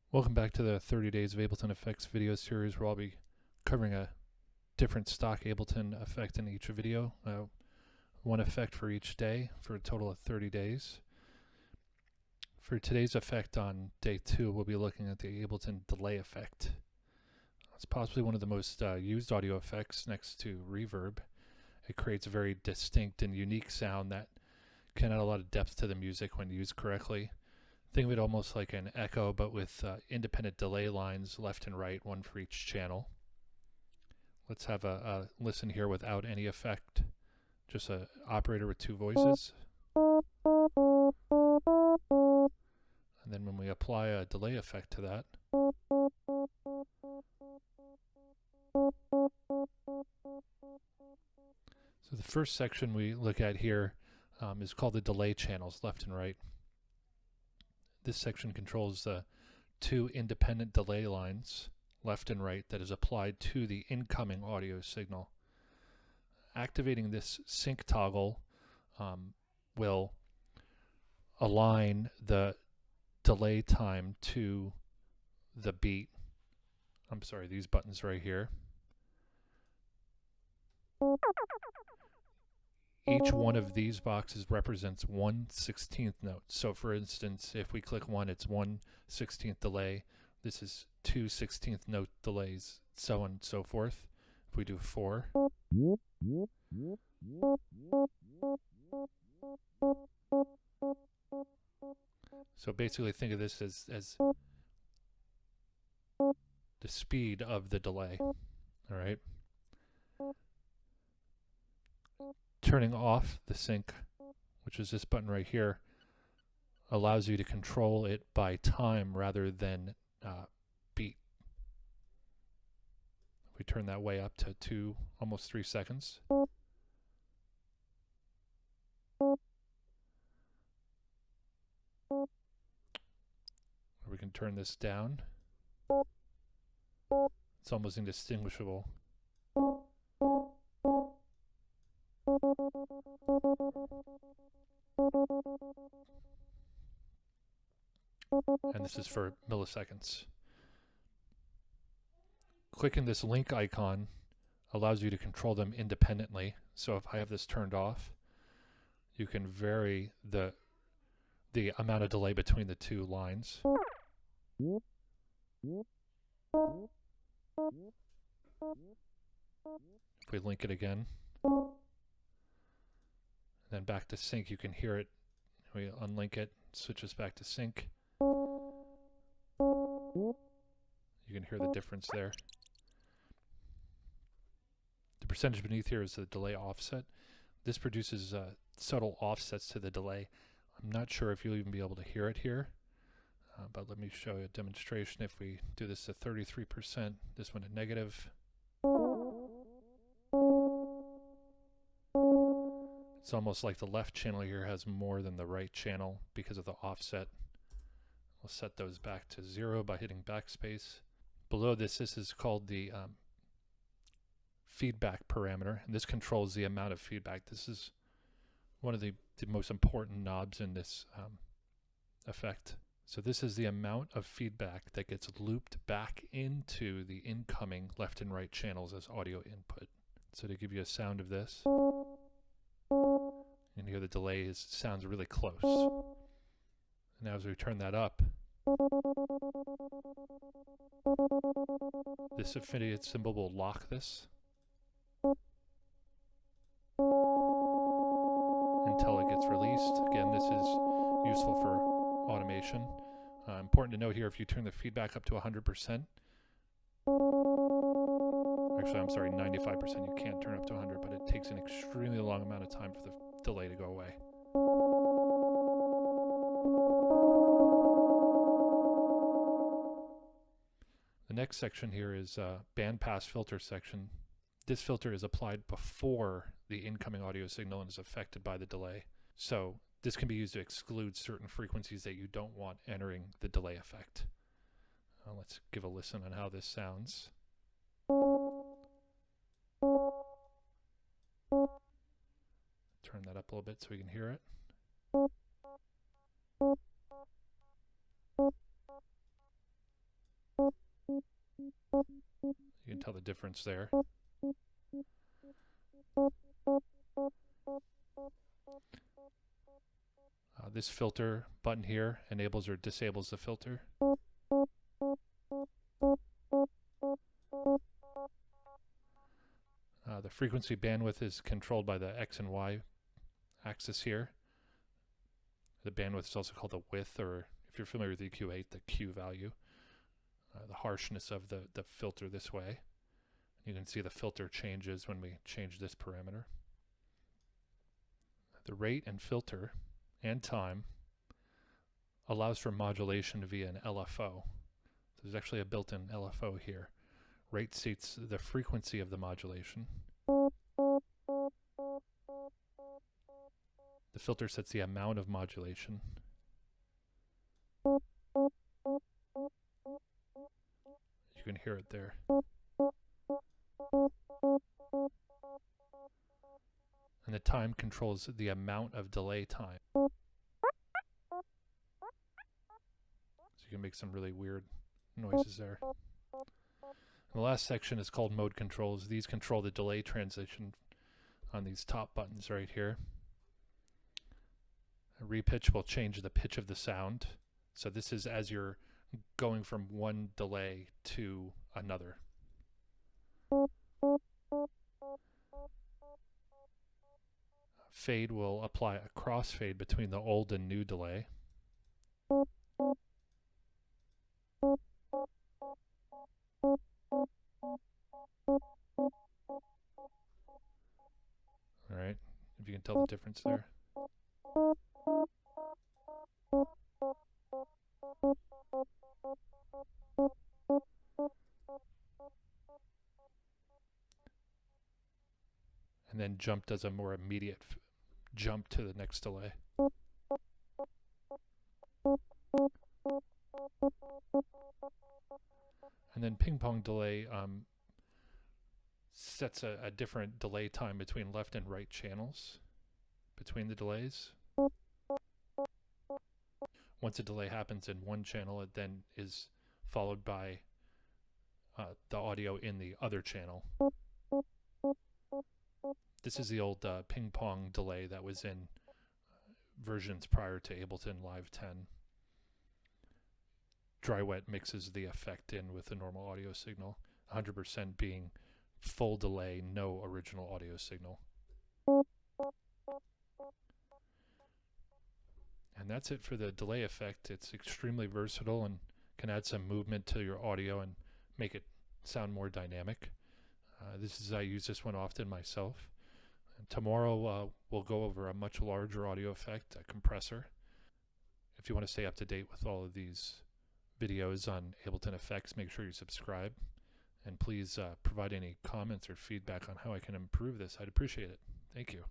Welcome back to the 30 Days of Ableton Effects video series, where I'll be covering a different stock Ableton effect in each video. One effect for each day for a total of 30 days. For today's effect on day 2, we'll be looking at the Ableton delay effect. It's possibly one of the most used audio effects next to reverb. It creates a very distinct and unique sound that can add a lot of depth to the music when used correctly. Think of it almost like an echo, but with independent delay lines left and right, one for each channel. Let's have a listen here without any effect, just an operator with two voices. And then when we apply a delay effect to that, so the first section we look at here is called the delay channels, left and right. This section controls the two independent delay lines, left and right, that is applied to the incoming audio signal. Activating this sync toggle will align the delay time to the beat. I'm sorry, these buttons right here. Each one of these boxes represents 1/16th note. So for instance, if we click 1, it's 1/16th delay. This is 2/16th note delays, so on and so forth. If we do 4. So basically think of this as the speed of the delay. All right. Turning off the sync, which is this button right here, allows you to control it by time rather than beat. If we turn that way up to almost 3 seconds. Or we can turn this down. It's almost indistinguishable. And this is for milliseconds. Clicking this link icon allows you to control them independently. So if I have this turned off, you can vary the amount of delay between the two lines. If we link it again, then back to sync, you can hear it. We unlink it, switches back to sync. You can hear the difference there. The percentage beneath here is the delay offset. This produces subtle offsets to the delay. I'm not sure if you'll even be able to hear it here, but let me show you a demonstration. If we do this at 33%, this one at negative. It's almost like the left channel here has more than the right channel because of the offset. We'll set those back to 0 by hitting backspace. Below this is called the feedback parameter, and this controls the amount of feedback. This is one of the most important knobs in this effect. So this is the amount of feedback that gets looped back into the incoming left and right channels as audio input. So to give you a sound of this, you can hear the delay sounds really close. Now as we turn that up, this affiliate symbol will lock this until it gets released. Again, this is useful for automation. Important to note here, if you turn the feedback up to 100%, actually I'm sorry, 95%, you can't turn up to 100, but it takes an extremely long amount of time for the delay to go away. The next section here is bandpass filter section. This filter is applied before the incoming audio signal and is affected by the delay. So this can be used to exclude certain frequencies that you don't want entering the delay effect. Let's give a listen on how this sounds. Turn that up a little bit so we can hear it. You can tell the difference there. This filter button here enables or disables the filter. The frequency bandwidth is controlled by the X and Y axis here. The bandwidth is also called the width, or if you're familiar with EQ8, the Q value. The harshness of the filter this way. You can see the filter changes when we change this parameter. The rate and filter and time allows for modulation via an LFO. There's actually a built-in LFO here. Rate sets the frequency of the modulation. The filter sets the amount of modulation. You can hear it there. And the time controls the amount of delay time. So you can make some really weird noises there. And the last section is called mode controls. These control the delay transition on these top buttons right here. A repitch will change the pitch of the sound. So this is as you're going from one delay to another. Fade will apply a crossfade between the old and new delay. Alright, if you can tell the difference there. And then jump does a more immediate jump to the next delay. And then ping pong delay sets a different delay time between left and right channels between the delays. Once a delay happens in one channel, it then is followed by the audio in the other channel. This is the old ping pong delay that was in versions prior to Ableton Live 10. Dry wet mixes the effect in with the normal audio signal, 100% being full delay, no original audio signal. And that's it for the delay effect. It's extremely versatile and can add some movement to your audio and make it sound more dynamic. I use this one often myself. And tomorrow we'll go over a much larger audio effect, a compressor. If you want to stay up to date with all of these videos on Ableton effects, make sure you subscribe. And please provide any comments or feedback on how I can improve this. I'd appreciate it. Thank you.